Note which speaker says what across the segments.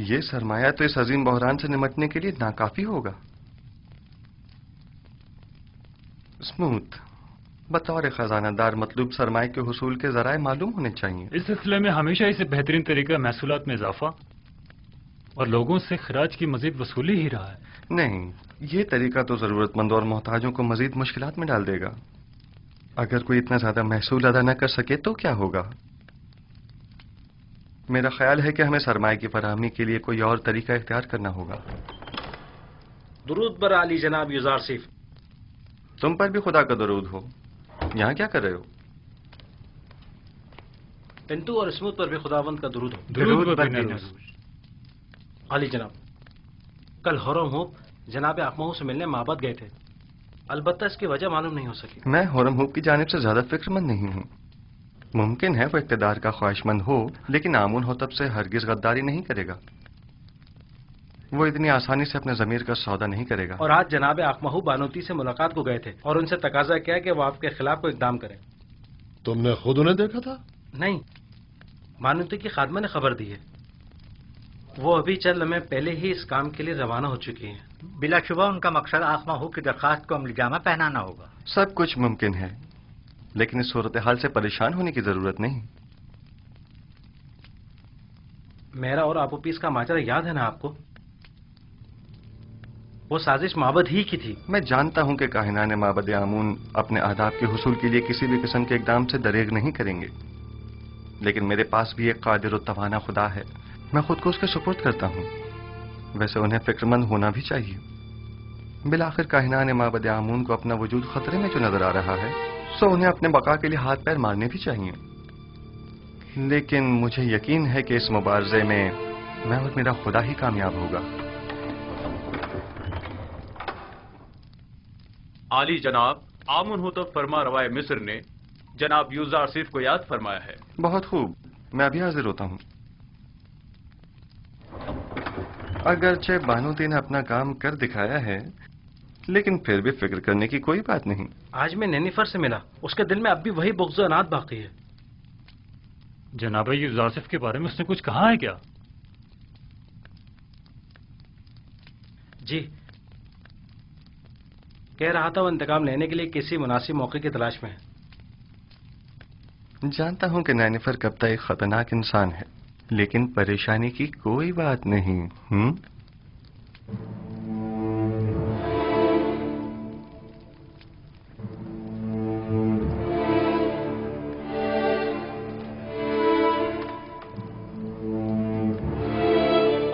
Speaker 1: یہ سرمایہ تو اس عظیم بحران سے نمٹنے کے لیے ناکافی ہوگا۔ اسموتھ، بطور خزانہ دار مطلوب سرمایہ کے حصول کے ذرائع معلوم ہونے چاہیے۔
Speaker 2: اس سلسلے میں ہمیشہ اسے بہترین طریقہ محصولات میں اضافہ اور لوگوں سے خراج کی مزید وصولی ہی رہا ہے۔
Speaker 1: نہیں، یہ طریقہ تو ضرورت مندوں اور محتاجوں کو مزید مشکلات میں ڈال دے گا۔ اگر کوئی اتنا زیادہ محصول ادا نہ کر سکے تو کیا ہوگا؟ میرا خیال ہے کہ ہمیں سرمایہ کی فراہمی کے لیے کوئی اور طریقہ اختیار کرنا ہوگا۔
Speaker 3: درود بر علی جناب یوزار سیف۔
Speaker 1: تم پر بھی خدا کا درود ہو۔ یہاں کیا کر رہے ہو؟
Speaker 3: پنٹو اور اسموتھ پر بھی خداوند کا درود ہو۔
Speaker 2: درود بر نبی۔
Speaker 3: علی جناب، کل ہورم ہوپ جناب اقمہو سے ملنے معبد گئے تھے، البتہ اس کی وجہ معلوم نہیں ہو سکی۔
Speaker 1: میں ہورم ہوپ کی جانب سے زیادہ فکر مند نہیں ہوں۔ ممکن ہے وہ اقتدار کا خواہش مند ہو، لیکن آمون ہوتب سے ہرگز غداری نہیں کرے گا۔ وہ اتنی آسانی سے اپنے ضمیر کا سودا نہیں کرے گا۔
Speaker 3: اور آج جناب اقمہو بانوتی سے ملاقات کو گئے تھے اور ان سے تقاضا کیا کہ وہ آپ کے خلاف کوئی اقدام کریں۔
Speaker 4: تم نے خود انہیں دیکھا تھا؟
Speaker 3: نہیں، بانوتی کی خادمہ نے خبر دی ہے۔ وہ ابھی چند لمحے پہلے ہی اس کام کے لیے روانہ ہو چکی ہیں۔
Speaker 5: بلا شبہ ان کا مقصد اقمہو کی درخواست کو عملی جامہ پہنانا ہوگا۔
Speaker 1: سب کچھ ممکن ہے، لیکن اس صورتحال سے پریشان ہونے کی ضرورت نہیں۔
Speaker 3: میرا اور آپو پیس کا ماجرا یاد ہے نا آپ کو؟ وہ سازش معبد ہی کی تھی۔
Speaker 1: میں جانتا ہوں کہ کاہنان معبد آمون اپنے اہداف کے حصول کے لیے کسی بھی قسم کے اقدام سے دریغ نہیں کریں گے، لیکن میرے پاس بھی ایک قادر و توانا خدا ہے، میں خود کو اس کے سپرد کرتا ہوں۔ ویسے انہیں فکر مند ہونا بھی چاہیے۔ بالآخر کاہنان معبد آمون کو اپنا وجود خطرے میں جو نظر آ رہا ہے، سو انہیں اپنے بقا کے لیے ہاتھ پیر مارنے بھی چاہیے۔ لیکن مجھے یقین ہے کہ اس مبارزے میں میں اور میرا خدا ہی کامیاب ہوگا۔
Speaker 6: عالی جناب، آمون ہوتب فرما روائے مصر نے جناب یوزار سیف کو یاد فرمایا ہے۔
Speaker 1: بہت خوب، میں ابھی حاضر ہوتا ہوں۔ اگرچہ بانوتی نے اپنا کام کر دکھایا ہے، لیکن پھر بھی فکر کرنے کی کوئی بات نہیں۔
Speaker 3: آج میں نینیفر سے ملا، اس کے دل میں اب بھی وہی بغض و عناد باقی ہے۔
Speaker 2: جناب یوزاسف کے بارے میں اس نے کچھ کہا ہے کیا؟
Speaker 3: جی، کہہ رہا تھا وہ انتقام لینے کے لیے کسی مناسب موقع کی تلاش میں ہے۔
Speaker 1: جانتا ہوں کہ نینیفر کپتا ایک خطرناک انسان ہے، لیکن پریشانی کی کوئی بات نہیں۔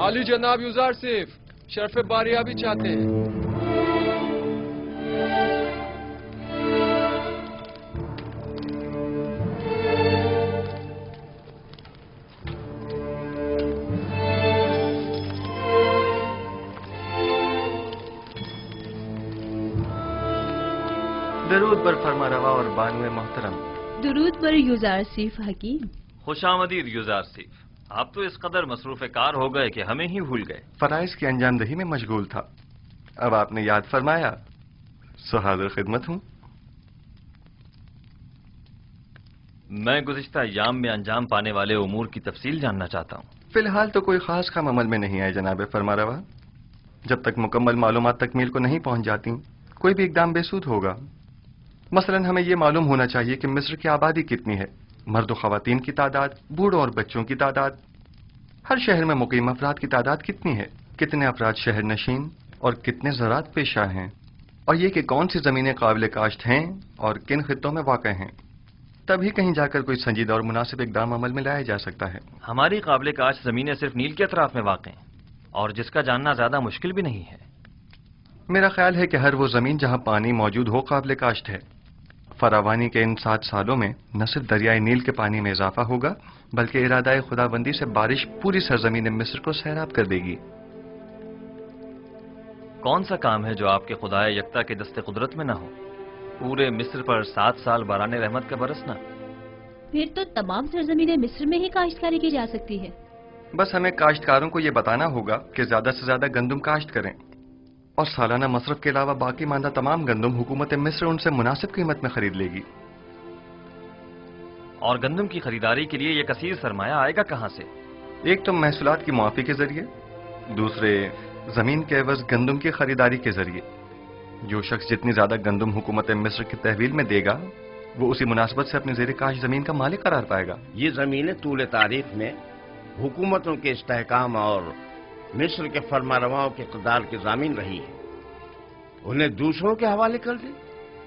Speaker 7: علی جناب یوزار سیف شرف باریابی چاہتے ہیں۔
Speaker 1: درود بر فرما روا اور بانوے محترم۔
Speaker 8: درود بر یوزار سیف حکیم۔
Speaker 9: خوش آمدید یوزار سیف۔ آپ تو اس قدر مصروف کار ہو گئے کہ ہمیں ہی بھول گئے۔
Speaker 1: فرائض کی انجام دہی میں مشغول تھا، اب آپ نے یاد فرمایا، سو حاضر خدمت ہوں۔
Speaker 9: میں گزشتہ ایام میں انجام پانے والے امور کی تفصیل جاننا چاہتا ہوں۔
Speaker 1: فی الحال تو کوئی خاص کام عمل میں نہیں آئے جناب فرما روا۔ جب تک مکمل معلومات تکمیل کو نہیں پہنچ جاتی، کوئی بھی اقدام بے سود ہوگا۔ مثلا ہمیں یہ معلوم ہونا چاہیے کہ مصر کی آبادی کتنی ہے، مرد و خواتین کی تعداد، بوڑھوں اور بچوں کی تعداد، ہر شہر میں مقیم افراد کی تعداد کتنی ہے، کتنے افراد شہر نشین اور کتنے زراعت پیشہ ہیں، اور یہ کہ کون سی زمینیں قابل کاشت ہیں اور کن خطوں میں واقع ہیں۔ تبھی کہیں جا کر کوئی سنجیدہ اور مناسب اقدام عمل میں لایا جا سکتا ہے۔
Speaker 9: ہماری قابل کاشت زمینیں صرف نیل کے اطراف میں واقع ہیں، اور جس کا جاننا زیادہ مشکل بھی نہیں ہے۔
Speaker 1: میرا خیال ہے کہ ہر وہ زمین جہاں پانی موجود ہو قابل کاشت ہے۔ فراوانی کے ان 7 سالوں میں نہ صرف دریائے نیل کے پانی میں اضافہ ہوگا، بلکہ ارادہ خدا بندی سے بارش پوری سرزمین مصر کو سیراب کر دے گی۔
Speaker 9: کون سا کام ہے جو آپ کے خدائے یکتا کے دست قدرت میں نہ ہو؟ پورے مصر پر 7 سال باران رحمت کا برسنا۔
Speaker 8: پھر تو تمام سرزمین مصر میں ہی کاشتکاری کی جا سکتی ہے۔
Speaker 1: بس ہمیں کاشتکاروں کو یہ بتانا ہوگا کہ زیادہ سے زیادہ گندم کاشت کریں، اور سالانہ مصرف کے علاوہ باقی ماندہ تمام گندم حکومت مصر ان سے مناسب قیمت میں خرید لے گی۔
Speaker 9: اور گندم کی خریداری کے لیے یہ کثیر سرمایہ آئے گا کہاں سے؟
Speaker 1: ایک تو محصولات کی معافی کے ذریعے، دوسرے زمین کے عوض گندم کی خریداری کے ذریعے۔ جو شخص جتنی زیادہ گندم حکومت مصر کی تحویل میں دے گا وہ اسی مناسبت سے اپنی زیر کاش زمین کا مالک قرار پائے گا۔
Speaker 10: یہ زمینیں طول تاریخ میں حکومتوں کے استحکام اور مصر کے فرما رواؤں کے اقتدار کی ضامن رہی ہیں، انہیں دوسروں کے حوالے کر دیں۔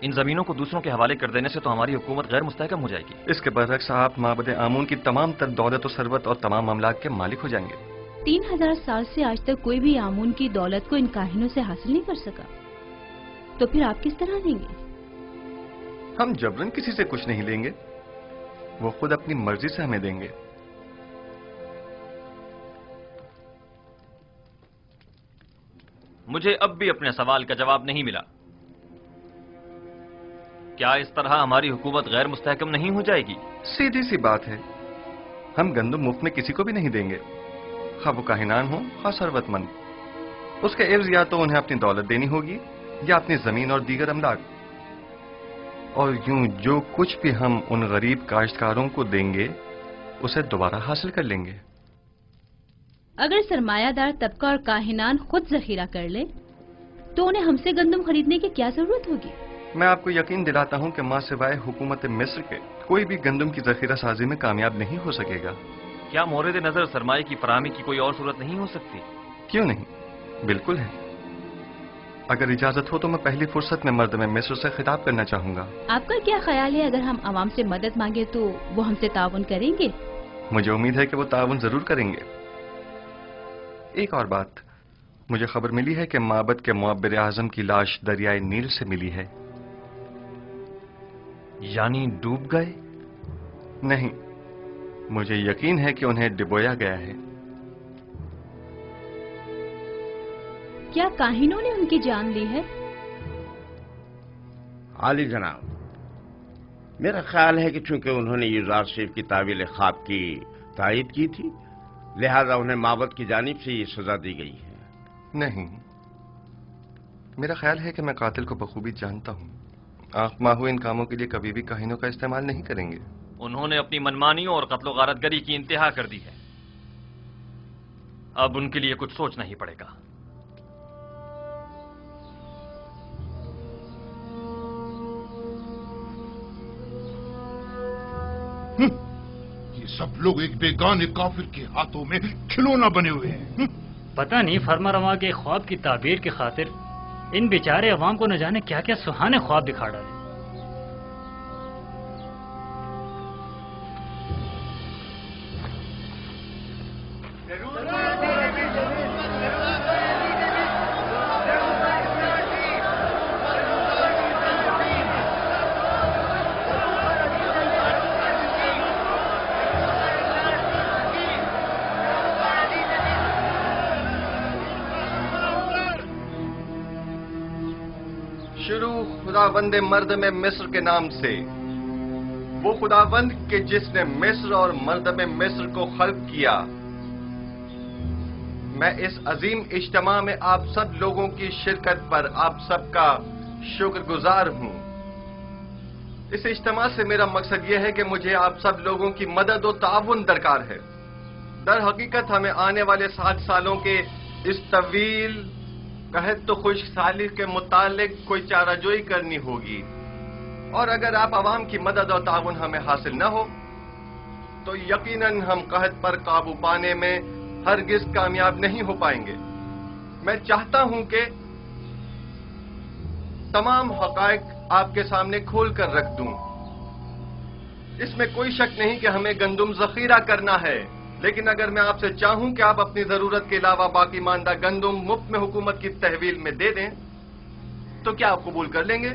Speaker 9: ان زمینوں کو دوسروں کے حوالے کر دینے سے تو ہماری حکومت غیر مستحکم ہو جائے گی۔
Speaker 1: اس کے برعکس آپ معبد آمون کی تمام تر دولت و ثروت اور تمام املاک کے مالک ہو جائیں گے۔
Speaker 8: 3000 سال سے آج تک کوئی بھی آمون کی دولت کو ان کاہنوں سے حاصل نہیں کر سکا، تو پھر آپ کس طرح لیں گے؟
Speaker 1: ہم جبرن کسی سے کچھ نہیں لیں گے، وہ خود اپنی مرضی سے ہمیں دیں گے۔
Speaker 9: مجھے اب بھی اپنے سوال کا جواب نہیں ملا۔ کیا اس طرح ہماری حکومت غیر مستحکم نہیں ہو جائے گی؟
Speaker 1: سیدھی سی بات ہے، ہم گندم مفت میں کسی کو بھی نہیں دیں گے، خواہ وہ کاہنان ہوں خواہ ثروت مند۔ اس کے عوض یا تو انہیں اپنی دولت دینی ہوگی یا اپنی زمین اور دیگر املاک، اور یوں جو کچھ بھی ہم ان غریب کاشتکاروں کو دیں گے اسے دوبارہ حاصل کر لیں گے۔
Speaker 8: اگر سرمایہ دار طبقہ اور کاہنان خود ذخیرہ کر لیں تو انہیں ہم سے گندم خریدنے کی کیا ضرورت ہوگی؟
Speaker 1: میں آپ کو یقین دلاتا ہوں کہ ماں سوائے حکومت مصر کے کوئی بھی گندم کی ذخیرہ سازی میں کامیاب نہیں ہو سکے گا۔
Speaker 9: کیا مورد نظر سرمایہ کی فراہمی کی کوئی اور صورت نہیں ہو سکتی؟
Speaker 1: کیوں نہیں، بالکل ہے۔ اگر اجازت ہو تو میں پہلی فرصت میں مردم مصر سے خطاب کرنا چاہوں گا۔
Speaker 8: آپ کا کیا خیال ہے اگر ہم عوام سے مدد مانگے تو وہ ہم سے تعاون کریں گے؟
Speaker 1: مجھے امید ہے کہ وہ تعاون ضرور کریں گے۔ ایک اور بات، مجھے خبر ملی ہے کہ معبد کے معبر اعظم کی لاش دریائے نیل سے ملی ہے۔
Speaker 9: یعنی ڈوب گئے؟
Speaker 1: نہیں، مجھے یقین ہے کہ انہیں ڈبویا گیا ہے۔
Speaker 8: کیا کاہنوں نے ان کی جان لی ہے؟
Speaker 10: عالی جناب، میرا خیال ہے کہ چونکہ انہوں نے یوزار شریف کی تعویل خواب کی تائید کی تھی لہذا انہیں معبد کی جانب سے یہ سزا دی گئی ہے۔
Speaker 1: نہیں، میرا خیال ہے کہ میں قاتل کو بخوبی جانتا ہوں۔ آنکھ ماہو ان کاموں کے لیے کبھی بھی کاہنوں کا استعمال نہیں کریں گے۔
Speaker 9: انہوں نے اپنی منمانیوں اور قتل و غارت گری کی انتہا کر دی ہے، اب ان کے لیے کچھ سوچنا ہی پڑے گا۔
Speaker 4: یہ سب لوگ ایک بیگانے کافر کے ہاتھوں میں کھلونا بنے ہوئے ہیں۔
Speaker 2: پتہ نہیں فرما رواں کے خواب کی تعبیر کی خاطر ان بیچارے عوام کو نہ جانے کیا کیا سہانے خواب دکھا ڈالے۔
Speaker 1: شروع خداوند مرد میں مصر کے نام سے، وہ خداوند کہ جس نے مصر اور مرد میں مصر کو خلق کیا۔ میں اس عظیم اجتماع میں آپ سب لوگوں کی شرکت پر آپ سب کا شکر گزار ہوں۔ اس اجتماع سے میرا مقصد یہ ہے کہ مجھے آپ سب لوگوں کی مدد و تعاون درکار ہے۔ در حقیقت ہمیں آنے والے 7 سالوں کے اس طویل قحط تو خشک سالی کے متعلق کوئی چارہ جوئی کرنی ہوگی، اور اگر آپ عوام کی مدد اور تعاون ہمیں حاصل نہ ہو تو یقیناً ہم قحط پر قابو پانے میں ہرگز کامیاب نہیں ہو پائیں گے۔ میں چاہتا ہوں کہ تمام حقائق آپ کے سامنے کھول کر رکھ دوں۔ اس میں کوئی شک نہیں کہ ہمیں گندم ذخیرہ کرنا ہے، لیکن اگر میں آپ سے چاہوں کہ آپ اپنی ضرورت کے علاوہ باقی ماندہ گندم مفت میں حکومت کی تحویل میں دے دیں تو کیا آپ قبول کر لیں گے؟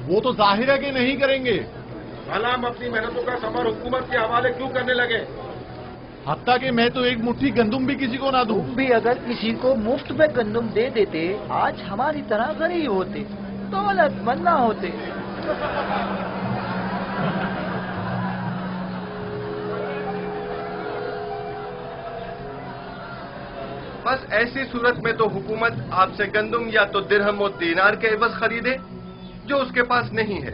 Speaker 4: وہ تو ظاہر ہے کہ نہیں کریں گے۔
Speaker 10: بھلا ہم اپنی محنتوں کا ثمر حکومت کے حوالے کیوں کرنے لگے؟
Speaker 4: حتیٰ کہ میں تو ایک مٹھی گندم بھی کسی کو نہ دوں۔
Speaker 5: تم بھی اگر کسی کو مفت میں گندم دے دیتے آج ہماری طرح غریب ہوتے، دولت مند نہ ہوتے۔
Speaker 1: بس ایسی صورت میں تو حکومت آپ سے گندم یا تو درہم و دینار کے عوض خریدے جو اس کے پاس نہیں ہے،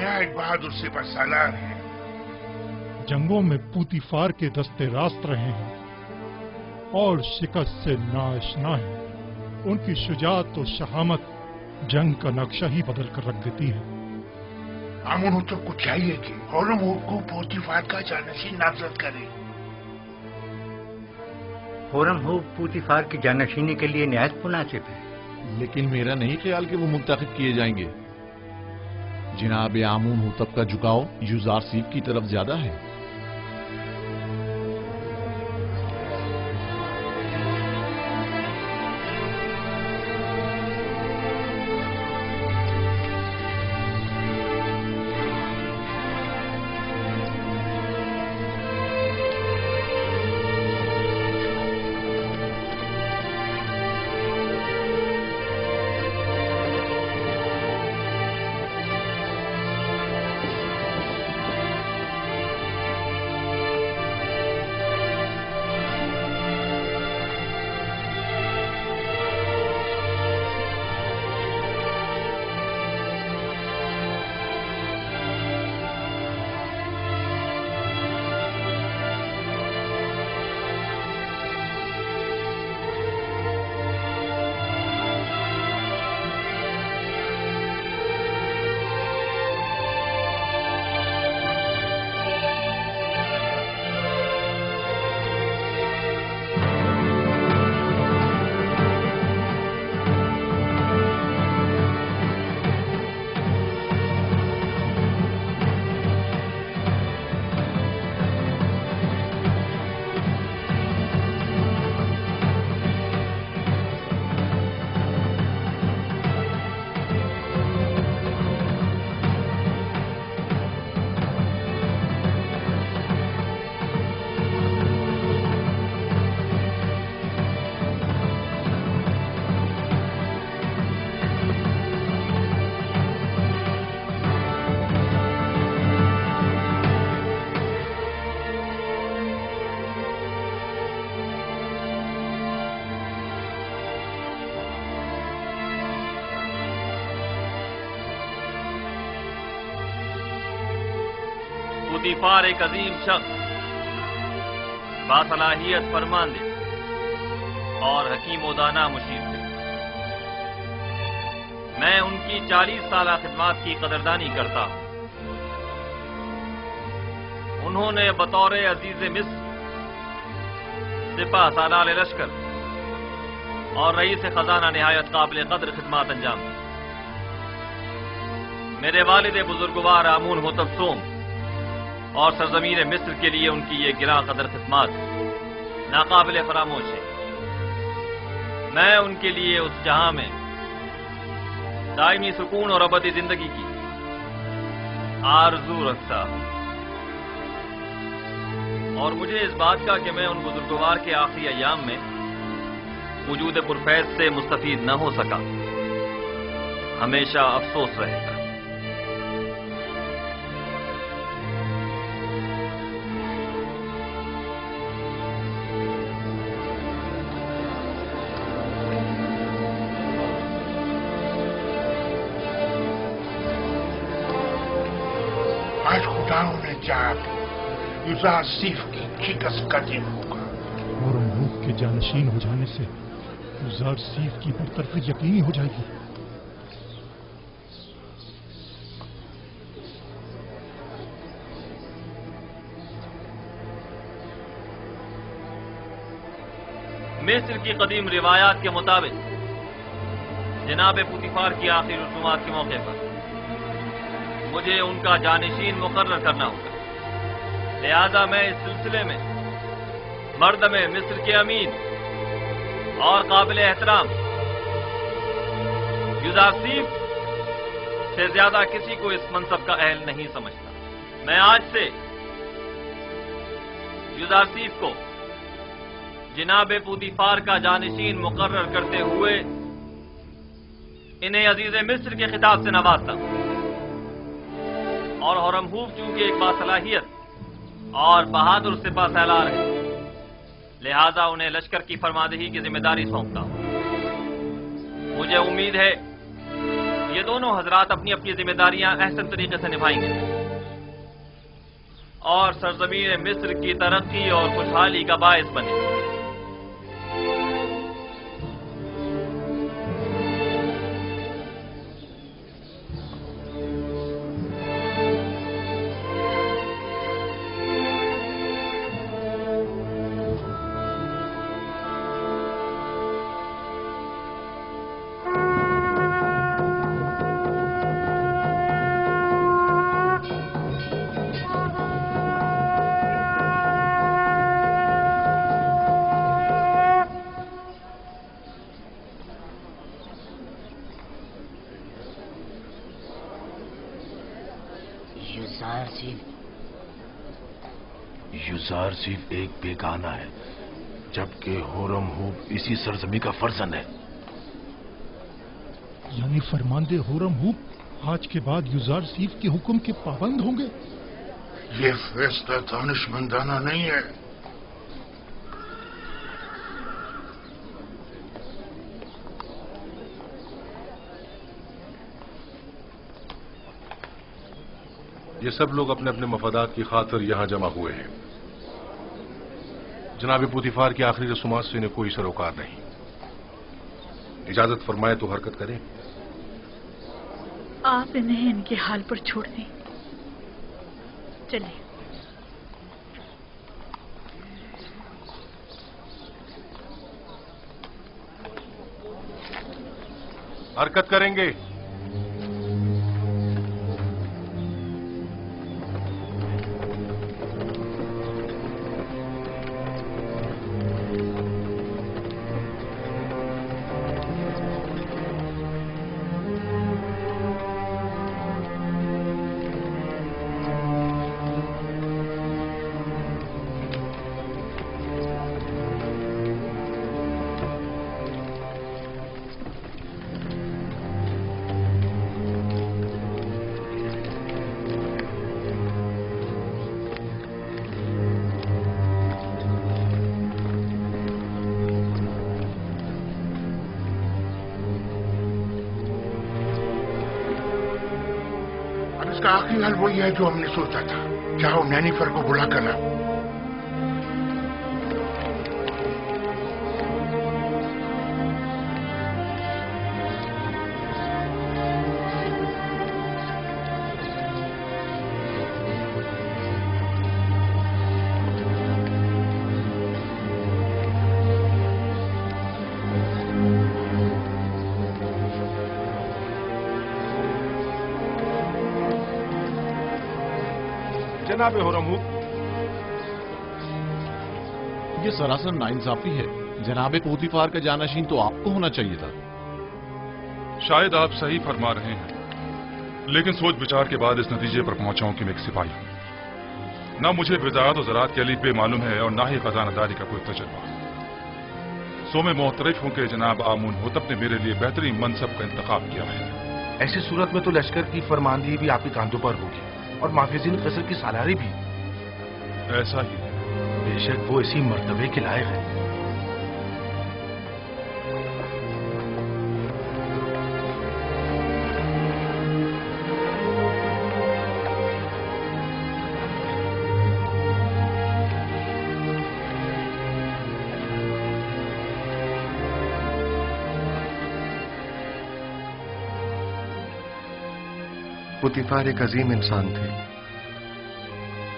Speaker 11: نہایت بہادر سپہ سالار ہیں.
Speaker 12: جنگوں میں پوتیفار کے دستے راست رہے ہیں اور شکست سے ناآشنا ہیں. ان کی شجاعت و شہامت جنگ کا نقشہ ہی بدل کر رکھ دیتی ہے.
Speaker 11: آمون ہوتب کو چاہیے کہ ہورمزب کو پوتیفار کا جانشین نامزد کرے.
Speaker 13: ہورمزب پوتیفار کی جانشینی کے لیے نہایت مناسب ہے.
Speaker 14: لیکن میرا نہیں خیال کہ وہ منتخب کیے جائیں گے. جناب آمون ہوتب کا جھکاؤ یوزارسیف کی طرف زیادہ ہے.
Speaker 9: پوتیفار ایک عظیم شخص، باصلاحیت فرماندے اور حکیم و دانا مشیر تھے. میں ان کی 40 سالہ خدمات کی قدردانی کرتا ہوں. انہوں نے بطور عزیز مصر، سپہ سالار لشکر اور رئیس خزانہ نہایت قابل قدر خدمات انجام دی. میرے والد بزرگوار آمون ہوتب سوم اور سرزمین مصر کے لیے ان کی یہ گراں قدر خدمات ناقابل فراموش ہے. میں ان کے لیے اس جہاں میں دائمی سکون اور ابدی زندگی کی آرزو رکھتا ہوں، اور مجھے اس بات کا کہ میں ان بزرگوار کے آخری ایام میں وجود پرفیض سے مستفید نہ ہو سکا ہمیشہ افسوس رہے گا.
Speaker 11: آج خداؤں نے چاہا کہ یوزارسیف کی شکست کا دن ہوگا.
Speaker 12: ہورمزب کے جانشین ہو جانے سے یوزارسیف کی برطرفی یقینی ہو جائے گی.
Speaker 9: مصر کی قدیم روایات کے مطابق جناب پوتیفار کی آخری رسومات کے موقع پر مجھے ان کا جانشین مقرر کرنا ہوگا. لہذا میں اس سلسلے میں مردم مصر کے امین اور قابل احترام یوزارسیف سے زیادہ کسی کو اس منصب کا اہل نہیں سمجھتا. میں آج سے یوزارسیف کو جناب پوتیفار کا جانشین مقرر کرتے ہوئے انہیں عزیز مصر کے خطاب سے نوازتا ہوں. اور ہورمزب چونکہ ایک باصلاحیت اور بہادر سپہ سالار ہے، لہذا انہیں لشکر کی فرماندہی کی ذمہ داری سونپتا ہوں. مجھے امید ہے یہ دونوں حضرات اپنی اپنی ذمہ داریاں احسن طریقے سے نبھائیں گے اور سرزمین مصر کی ترقی اور خوشحالی کا باعث بنے.
Speaker 15: یوزار صرف ایک بیگانہ ہے جبکہ ہورم ہوپ اسی سرزمین کا فرزند ہے.
Speaker 12: یعنی فرماندے ہورم ہوپ آج کے بعد یوزار سیف کے حکم کے پابند ہوں گے؟
Speaker 11: یہ فیصلہ دانشمندانہ نہیں ہے.
Speaker 4: یہ سب لوگ اپنے اپنے مفادات کی خاطر یہاں جمع ہوئے ہیں. جناب پوتیفار کی آخری رسومات سے انہیں کوئی سروکار نہیں. اجازت فرمائے تو حرکت کریں.
Speaker 16: آپ انہیں ان کے حال پر چھوڑ دیں. چلیں.
Speaker 4: حرکت کریں گے.
Speaker 11: اس کا آخری حل وہی ہے جو ہم نے سوچا تھا. چاہو نینیفر کو بلا کر لاؤ.
Speaker 14: جناب ہورم ہوپ، یہ سراسر ناانصافی ہے. جناب پوتیفار کا جانشین تو آپ کو ہونا چاہیے تھا.
Speaker 17: شاید آپ صحیح فرما رہے ہیں، لیکن سوچ بچار کے بعد اس نتیجے پر پہنچا ہوں کہ میں ایک سپاہی ہوں. نہ مجھے وزارت و زراعت کے الف بے معلوم ہے اور نہ ہی خزانہ داری کا کوئی تجربہ. سو میں معترف ہوں کہ جناب آمون ہوتب نے میرے لیے بہترین منصب کا انتخاب کیا ہے.
Speaker 15: ایسی صورت میں تو لشکر کی فرماندہی بھی آپ کے کاندھوں پر ہوگی اور محافظین قصر کی سالاری بھی.
Speaker 17: ایسا ہی ہے.
Speaker 15: بے شک وہ اسی مرتبے کے لائق ہے.
Speaker 1: پوتیفار ایک عظیم انسان تھے.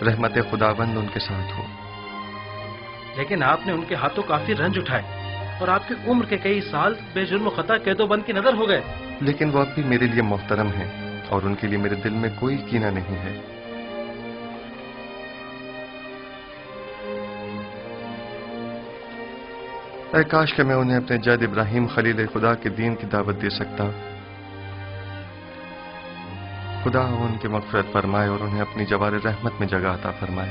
Speaker 1: رحمت خداوند ان کے ساتھ ہو.
Speaker 3: لیکن آپ نے ان کے ہاتھوں کافی رنج اٹھائے اور آپ کی عمر کے کئی سال بے جرم و خطا قید و بند کی نظر ہو گئے.
Speaker 1: لیکن وہ اب بھی میرے لیے محترم ہیں اور ان کے لیے میرے دل میں کوئی کینہ نہیں ہے. اے کاش کہ میں انہیں اپنے جد ابراہیم خلیل خدا کے دین کی دعوت دے سکتا. خدا ان کی مغفرت فرمائے اور انہیں اپنی جوار رحمت میں جگہ عطا فرمائے.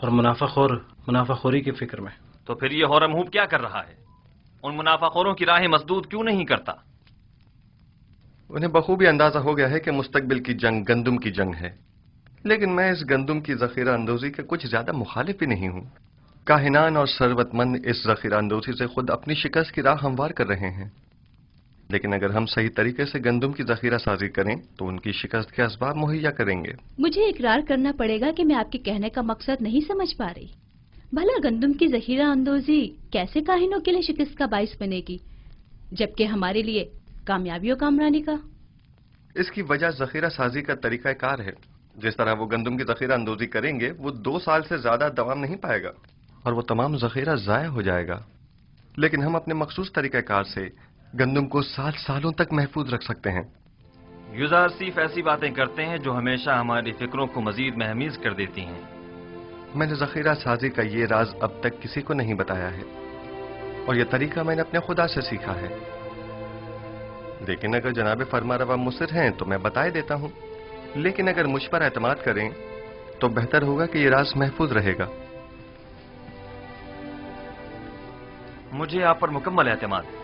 Speaker 3: اور منافع خوری کی فکر میں.
Speaker 9: تو پھر یہ ہورم ہوپ کیا کر رہا ہے؟ ان منافع خوروں کی راہیں مسدود کیوں نہیں کرتا؟
Speaker 1: انہیں بخوبی اندازہ ہو گیا ہے کہ مستقبل کی جنگ گندم کی جنگ ہے، لیکن میں اس گندم کی ذخیرہ اندوزی کے کچھ زیادہ مخالف ہی نہیں ہوں. کاہنان اور ثروت مند اس ذخیرہ اندوزی سے خود اپنی شکست کی راہ ہموار کر رہے ہیں، لیکن اگر ہم صحیح طریقے سے گندم کی ذخیرہ سازی کریں تو ان کی شکست کے اسباب مہیا کریں گے.
Speaker 8: مجھے اقرار کرنا پڑے گا کہ میں آپ کے کہنے کا مقصد نہیں سمجھ پا رہی. بھلا گندم کی ذخیرہ اندوزی کیسے کاہنوں کے لیے شکست کا باعث بنے گی جبکہ ہمارے لیے کامیابی و کامرانی کا؟
Speaker 1: اس کی وجہ ذخیرہ سازی کا طریقہ کار ہے. جس طرح وہ گندم کی ذخیرہ اندوزی کریں گے وہ 2 سال سے زیادہ دوام نہیں پائے گا اور وہ تمام ذخیرہ ضائع ہو جائے گا، لیکن ہم اپنے مخصوص طریقہ کار سے گندم کو سالوں تک محفوظ رکھ سکتے ہیں.
Speaker 9: یوزار سیف ایسی باتیں کرتے ہیں جو ہمیشہ ہماری فکروں کو مزید مہمیز کر دیتی ہیں.
Speaker 1: میں نے ذخیرہ سازی کا یہ راز اب تک کسی کو نہیں بتایا ہے اور یہ طریقہ میں نے اپنے خدا سے سیکھا ہے، لیکن اگر جناب فرما روا مصر ہیں تو میں بتائے دیتا ہوں. لیکن اگر مجھ پر اعتماد کریں تو بہتر ہوگا کہ یہ راز محفوظ رہے گا.
Speaker 9: مجھے آپ پر مکمل اعتماد ہے.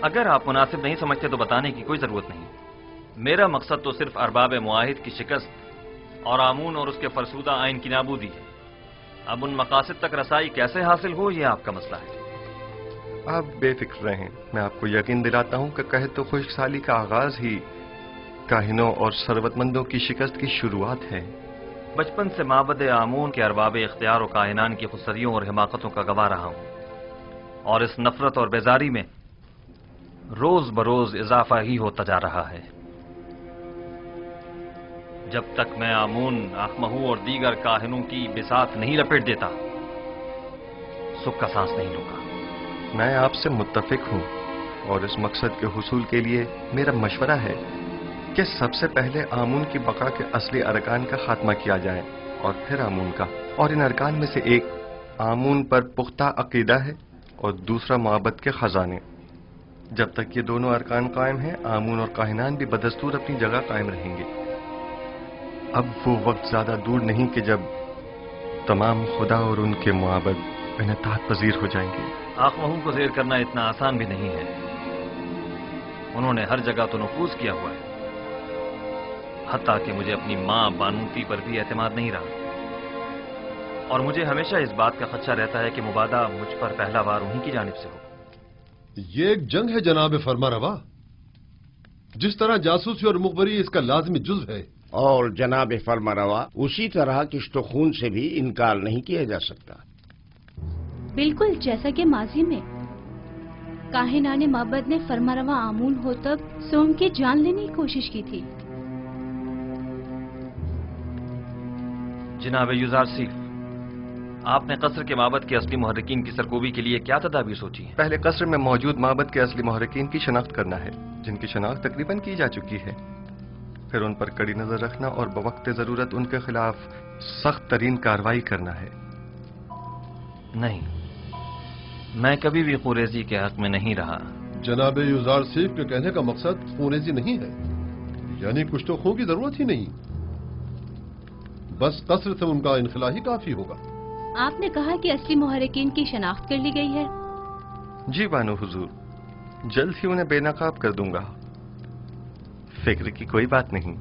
Speaker 9: اگر آپ مناسب نہیں سمجھتے تو بتانے کی کوئی ضرورت نہیں. میرا مقصد تو صرف ارباب معاہد کی شکست اور آمون اور اس کے فرسودہ آئین کی نابودی ہے. اب ان مقاصد تک رسائی کیسے حاصل ہو یہ آپ کا مسئلہ ہے.
Speaker 1: آپ بے فکر رہیں، میں آپ کو یقین دلاتا ہوں کہ قحط و خشک سالی کا آغاز ہی کاہنوں اور ثروت مندوں کی شکست کی شروعات ہے.
Speaker 9: بچپن سے معبد آمون کے ارباب اختیار و کاہنان کی خودسریوں اور حماقتوں کا گواہ رہا ہوں، اور اس نفرت اور بیزاری میں روز بروز اضافہ ہی ہوتا جا رہا ہے. جب تک میں آمون، آخمہو اور دیگر کاہنوں کی بساط نہیں لپیٹ دیتا سکھ کا سانس نہیں لوں گا.
Speaker 1: میں آپ سے متفق ہوں اور اس مقصد کے حصول کے لیے میرا مشورہ ہے کہ سب سے پہلے آمون کی بقا کے اصلی ارکان کا خاتمہ کیا جائے اور پھر آمون کا. اور ان ارکان میں سے ایک آمون پر پختہ عقیدہ ہے اور دوسرا معبد کے خزانے. جب تک یہ دونوں ارکان قائم ہیں آمون اور کاہنان بھی بدستور اپنی جگہ قائم رہیں گے. اب وہ وقت زیادہ دور نہیں کہ جب تمام خدا اور ان کے معبد انعطاف پذیر ہو جائیں گے.
Speaker 9: آخمہو کو زیر کرنا اتنا آسان بھی نہیں ہے. انہوں نے ہر جگہ تو نفوذ کیا ہوا ہے، حتیٰ کہ مجھے اپنی ماں بانوتی پر بھی اعتماد نہیں رہا، اور مجھے ہمیشہ اس بات کا خدشہ رہتا ہے کہ مبادہ مجھ پر پہلا وار انہی کی جانب سے ہو.
Speaker 18: یہ ایک جنگ ہے جناب فرما روا. جس طرح جاسوسی اور مخبری اس کا لازمی جزو ہے،
Speaker 10: اور جناب فرما روا اسی طرح کشت و خون سے بھی انکار نہیں کیا جا سکتا.
Speaker 8: بالکل جیسا کہ ماضی میں کاہنان معبد نے فرماروا آمون ہوتب سوم کی جان لینے کی کوشش کی تھی.
Speaker 9: جناب یوزار سیف، آپ نے قصر کے معبد کے اصلی محرکین کی سرکوبی کے لیے کیا تدابیر سوچی ہیں؟
Speaker 1: پہلے قصر میں موجود معبد کے اصلی محرکین کی شناخت کرنا ہے، جن کی شناخت تقریباً کی جا چکی ہے. پھر ان پر کڑی نظر رکھنا اور بوقت ضرورت ان کے خلاف سخت ترین کارروائی کرنا ہے.
Speaker 9: نہیں، میں کبھی بھی خوریزی کے حق میں نہیں رہا.
Speaker 18: جناب یوزار سیف کے کہنے کا مقصد خوریزی نہیں ہے، یعنی کچھ تو خون کی ضرورت ہی نہیں، بس قصر سے ان کا انخلا ہی کافی ہوگا.
Speaker 8: آپ نے کہا کہ اصلی محرکین کی شناخت کر لی گئی ہے؟
Speaker 1: جی بانو حضور، جلد ہی انہیں بے نقاب کر دوں گا، فکر کی کوئی بات نہیں.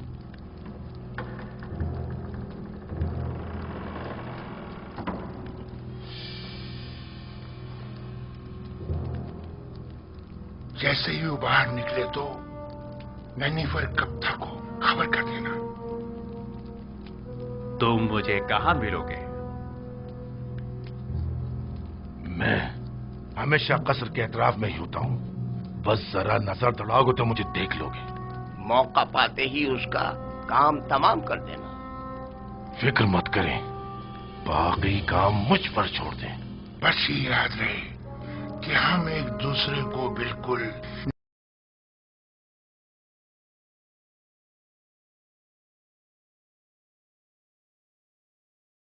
Speaker 11: جیسے ہی وہ باہر نکلے تو نینیفر کپتا کو خبر کر دینا.
Speaker 6: تم مجھے کہاں ملو گے؟
Speaker 15: میں ہمیشہ قصر کے اطراف میں ہی ہوتا ہوں، بس ذرا نظر دوڑاؤ گے تو مجھے دیکھ لو گے.
Speaker 10: موقع پاتے ہی اس کا کام تمام کر دینا.
Speaker 15: فکر مت کریں، باقی کام مجھ پر چھوڑ دیں.
Speaker 11: بس یہ یاد رہے کہ ہم ایک دوسرے کو بالکل